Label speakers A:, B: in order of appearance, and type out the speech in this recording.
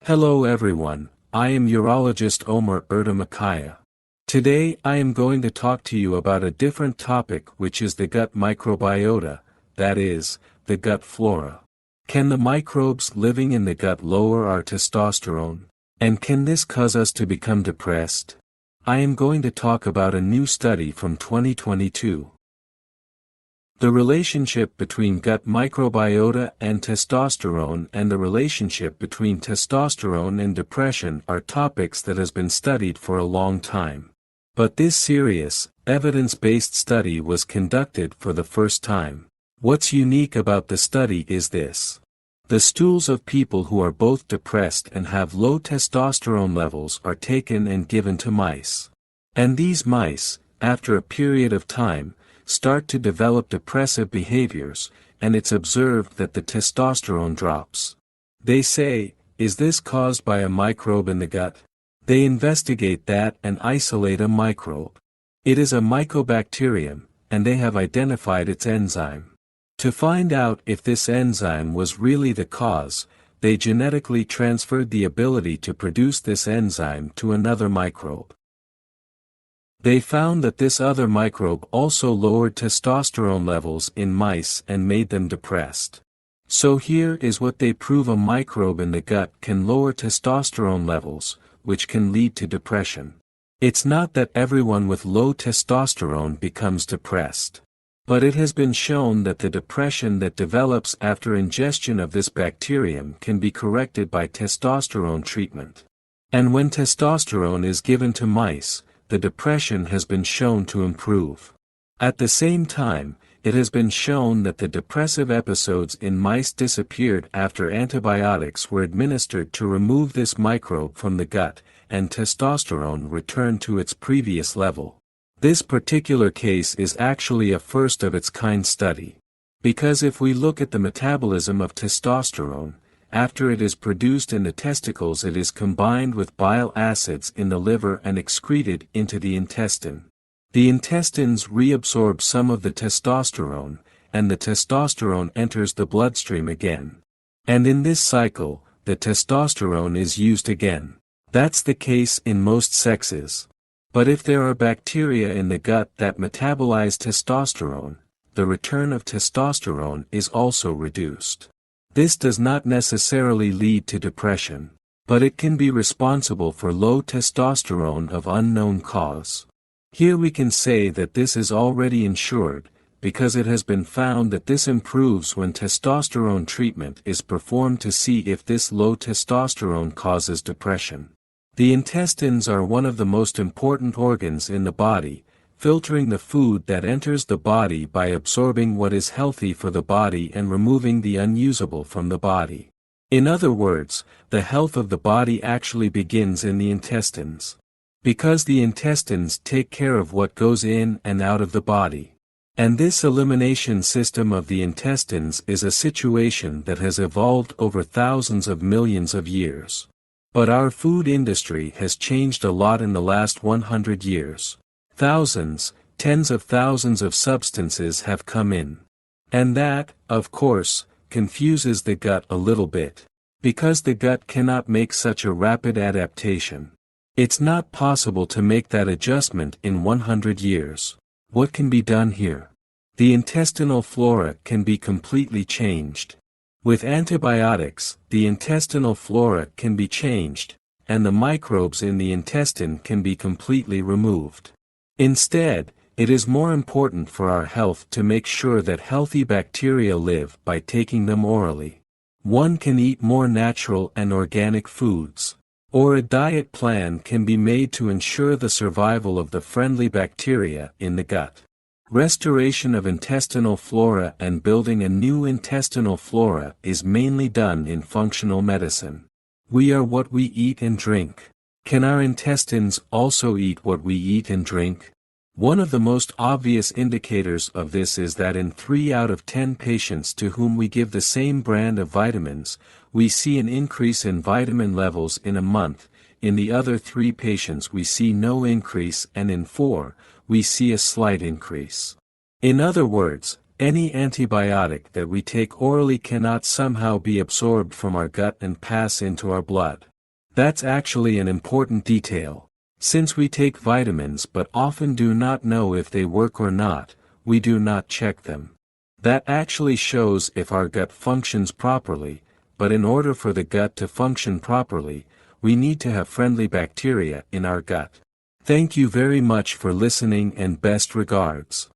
A: Hello everyone, I am Urologist Ömür Erdem Akkaya. Today I am going to talk to you about a different topic, which is the gut microbiota, that is, the gut flora. Can the microbes living in the gut lower our testosterone? And can this cause us to become depressed? I am going to talk about a new study from 2022. The relationship between gut microbiota and testosterone and the relationship between testosterone and depression are topics that has been studied for a long time. But this serious, evidence-based study was conducted for the first time. What's unique about the study is this. The stools of people who are both depressed and have low testosterone levels are taken and given to mice. And these mice, after a period of time, start to develop depressive behaviors, and it's observed that the testosterone drops. They say, is this caused by a microbe in the gut? They investigate that and isolate a microbe. It is a mycobacterium, and they have identified its enzyme. To find out if this enzyme was really the cause, they genetically transferred the ability to produce this enzyme to another microbe. They found that this other microbe also lowered testosterone levels in mice and made them depressed. So here is what they prove: a microbe in the gut can lower testosterone levels, which can lead to depression. It's not that everyone with low testosterone becomes depressed. But it has been shown that the depression that develops after ingestion of this bacterium can be corrected by testosterone treatment. And when testosterone is given to mice, the depression has been shown to improve. At the same time, it has been shown that the depressive episodes in mice disappeared after antibiotics were administered to remove this microbe from the gut, and testosterone returned to its previous level. This particular case is actually a first-of-its-kind study. Because if we look at the metabolism of testosterone, after it is produced in the testicles, it is combined with bile acids in the liver and excreted into the intestine. The intestines reabsorb some of the testosterone, and the testosterone enters the bloodstream again. And in this cycle, the testosterone is used again. That's the case in most sexes. But if there are bacteria in the gut that metabolize testosterone, the return of testosterone is also reduced. This does not necessarily lead to depression, but it can be responsible for low testosterone of unknown cause. Here we can say that this is already ensured, because it has been found that this improves when testosterone treatment is performed to see if this low testosterone causes depression. The intestines are one of the most important organs in the body, filtering the food that enters the body by absorbing what is healthy for the body and removing the unusable from the body. In other words, the health of the body actually begins in the intestines. Because the intestines take care of what goes in and out of the body. And this elimination system of the intestines is a situation that has evolved over thousands of millions of years. But our food industry has changed a lot in the last 100 years. Thousands, tens of thousands of substances have come in. And that, of course, confuses the gut a little bit. Because the gut cannot make such a rapid adaptation. It's not possible to make that adjustment in 100 years. What can be done here? The intestinal flora can be completely changed. With antibiotics, the intestinal flora can be changed, and the microbes in the intestine can be completely removed. Instead, it is more important for our health to make sure that healthy bacteria live by taking them orally. One can eat more natural and organic foods. Or a diet plan can be made to ensure the survival of the friendly bacteria in the gut. Restoration of intestinal flora and building a new intestinal flora is mainly done in functional medicine. We are what we eat and drink. Can our intestines also eat what we eat and drink? One of the most obvious indicators of this is that in 3 out of 10 patients to whom we give the same brand of vitamins, we see an increase in vitamin levels in a month. In the other 3 patients we see no increase, and in 4, we see a slight increase. In other words, any antibiotic that we take orally cannot somehow be absorbed from our gut and pass into our blood. That's actually an important detail. Since we take vitamins but often do not know if they work or not, we do not check them. That actually shows if our gut functions properly, but in order for the gut to function properly, we need to have friendly bacteria in our gut. Thank you very much for listening and best regards.